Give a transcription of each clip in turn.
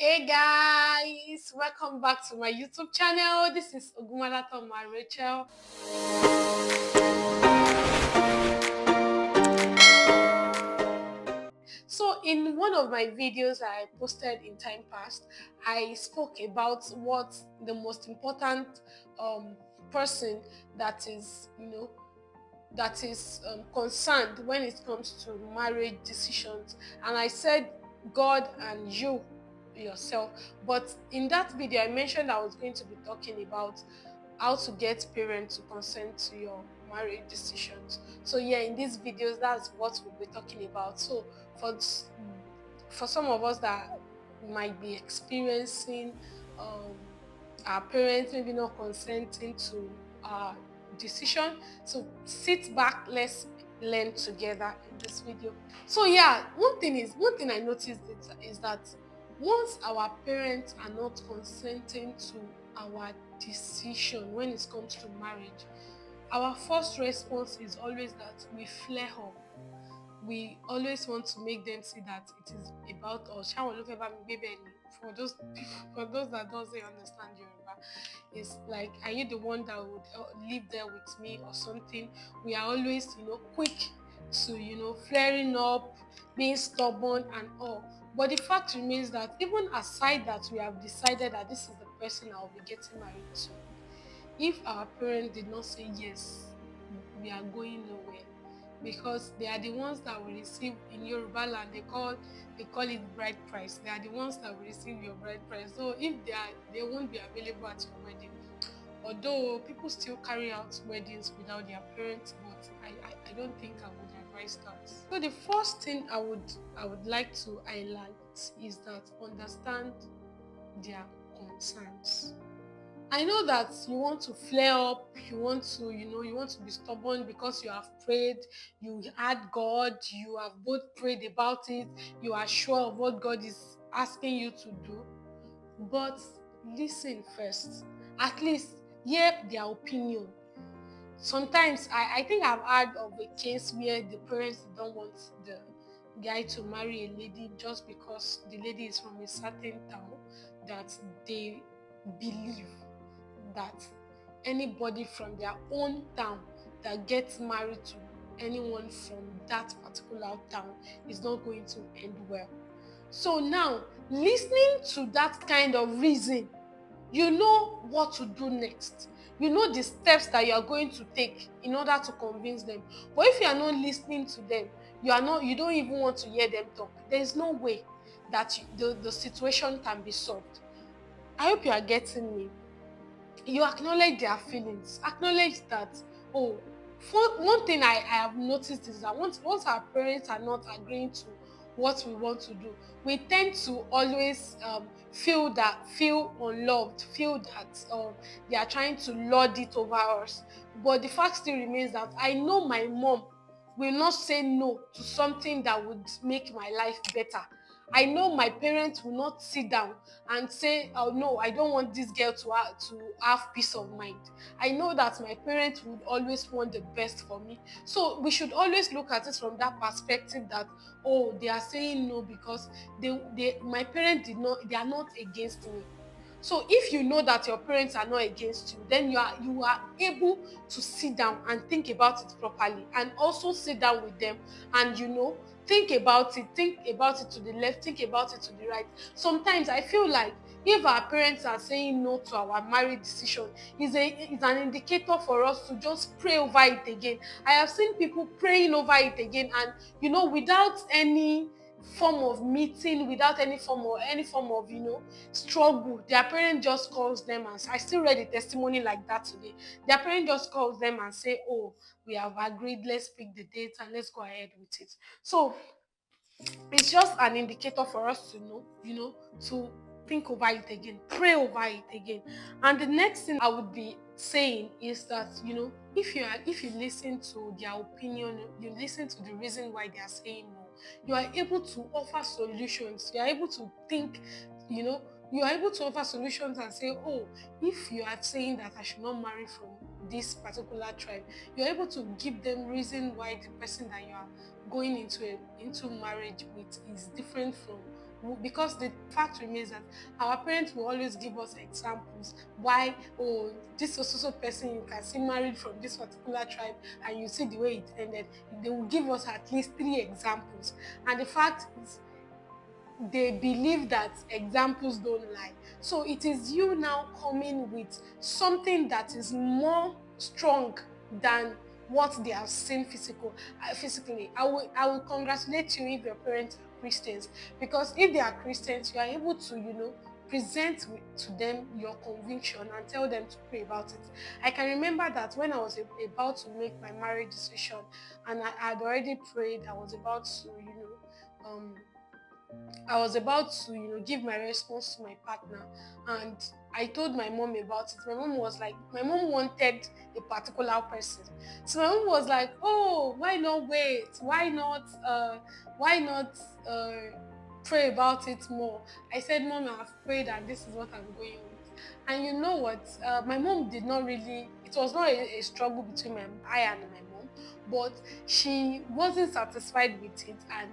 Hey guys, welcome back to my YouTube channel. This is Ogumalatomma Rachel. So in one of my videos I posted in time past, I spoke about what the most important um, person that is, concerned when it comes to marriage decisions, and I said God and you yourself. But in that video I mentioned I was going to be talking about how to get parents to consent to your marriage decisions. So yeah, in these videos that's what we'll be talking about. So for for some of us that might be experiencing um our parents maybe not consenting to our decision, so sit back, let's learn together in this video. So yeah, one thing I noticed is that once our parents are not consenting to our decision when it comes to marriage, our first response is always that we flare up. We always want to make them see that it is about us. Ṣáwọn ló fẹ́ bá mi gbé bẹ́ẹ̀ ni? For those people, for those that doesn't understand Yoruba, it's like, are you the one that would live there with me or something? We are always, quick to, flaring up, being stubborn and all. But the fact remains that even aside that we have decided that this is the person I will be getting married to, if our parents did not say yes, we are going nowhere, because they are the ones that will receive in Yoruba land. They call it bride price. They are the ones that will receive your bride price. So if they won't be available at your wedding. Although people still carry out weddings without their parents, but I don't think I would advise that. So the first thing I would like to highlight is that understand their concerns. I know that you want to flare up, you want to be stubborn because you have prayed, you had God, you have both prayed about it, you are sure of what God is asking you to do. But listen first. At least hear their opinion. Sometimes I think I've heard of a case where the parents don't want the guy to marry a lady just because the lady is from a certain town, that they believe that anybody from their own town that gets married to anyone from that particular town is not going to end well. So now, listening to that kind of reason, you know what to do next. You know the steps that you are going to take in order to convince them. But if you are not listening to them, you don't even want to hear them talk. There is no way that the situation can be solved. I hope you are getting me. You acknowledge their feelings, acknowledge that, oh, one thing I have noticed is that once our parents are not agreeing to what we want to do, we tend to always feel unloved, feel that they are trying to lord it over us. But the fact still remains that I know my mom will not say no to something that would make my life better. I know my parents will not sit down and say, oh no, I don't want this girl to have peace of mind. I know that my parents would always want the best for me. So we should always look at it from that perspective that, oh, they are saying no because my parents they are not against me. So if you know that your parents are not against you, then you are able to sit down and think about it properly, and also sit down with them and think about it to the left, think about it to the right. Sometimes I feel like if our parents are saying no to our marriage decision, is an indicator for us to just pray over it again. I have seen people praying over it again, and without any form of meeting, without any form of struggle, their parent just calls them, and I still read a testimony like that today. Their parent just calls them and say, oh, we have agreed, let's pick the date and let's go ahead with it. So it's just an indicator for us to know, to think over it again, pray over it again. And the next thing I would be saying is that, if you listen to their opinion, you listen to the reason why they are saying no, you are able to offer solutions. You are able to think, you know, you are able to offer solutions and say, oh, if you are saying that I should not marry from this particular tribe, you're able to give them reason why the person that you are going into marriage with is different from because the fact remains that our parents will always give us examples why, oh, this so person you can see married from this particular tribe, and you see the way it ended. They will give us at least three examples, and the fact is they believe that examples don't lie. So it is you now coming with something that is more strong than what they have seen physically. I will congratulate you if your parents are Christians, because if they are Christians, you are able to, present to them your conviction and tell them to pray about it. I can remember that when I was about to make my marriage decision, and I had already prayed, I was about to, give my response to my partner, and I told my mom about it. My mom wanted a particular person. So my mom was like, oh, why not wait? Why not uh, pray about it more? I said, Mom, I've prayed and this is what I'm going with. And you know what? My mom did not really, it was not a struggle between I and my mom, but she wasn't satisfied with it, and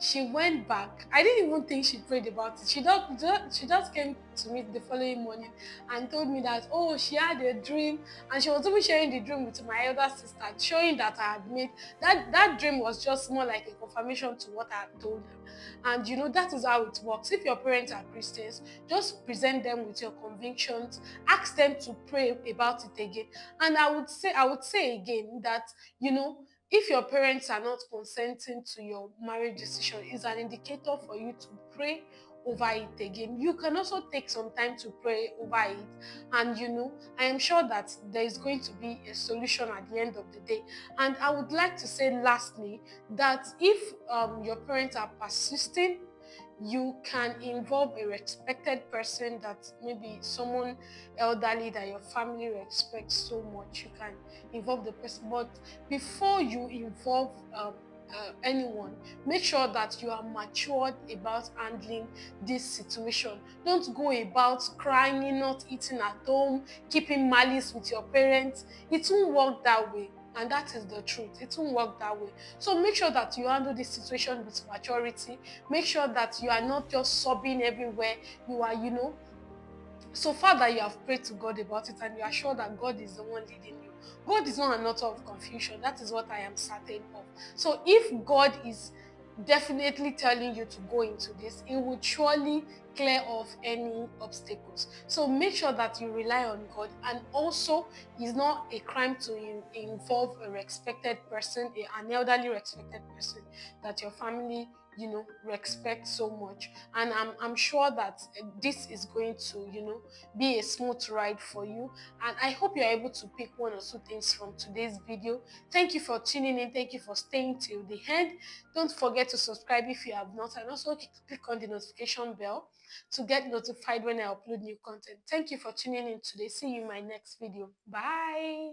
she went back. I didn't even think she prayed about it. She just came to me the following morning and told me that, oh, she had a dream, and she was even sharing the dream with my elder sister, showing that I had made that dream was just more like a confirmation to what I had told her. And that is how it works. If your parents are Christians, just present them with your convictions, ask them to pray about it again. And I would say again that, if your parents are not consenting to your marriage decision, is an indicator for you to pray over it again. You can also take some time to pray over it, and I am sure that there is going to be a solution at the end of the day. And I would like to say lastly that if your parents are persisting, you can involve a respected person, that maybe someone elderly that your family respects so much. You can involve the person, but before you involve anyone, make sure that you are matured about handling this situation. Don't go about crying, not eating at home, keeping malice with your parents. It won't work that way. And that is the truth. It won't work that way. So make sure that you handle this situation with maturity. Make sure that you are not just sobbing everywhere. You are, so far that you have prayed to God about it and you are sure that God is the one leading you. God is not an author of confusion. That is what I am certain of. So if God is definitely telling you to go into this, it would surely clear off any obstacles. So make sure that you rely on God, and also it's not a crime to involve a respected person, an elderly respected person that your family respect so much. And I'm sure that this is going to be a smooth ride for you. And I hope you're able to pick one or two things from today's video. Thank you for tuning in. Thank you for staying till the end. Don't forget to subscribe if you have not, and also click on the notification bell to get notified when I upload new content. Thank you for tuning in today. See you in my next video. Bye.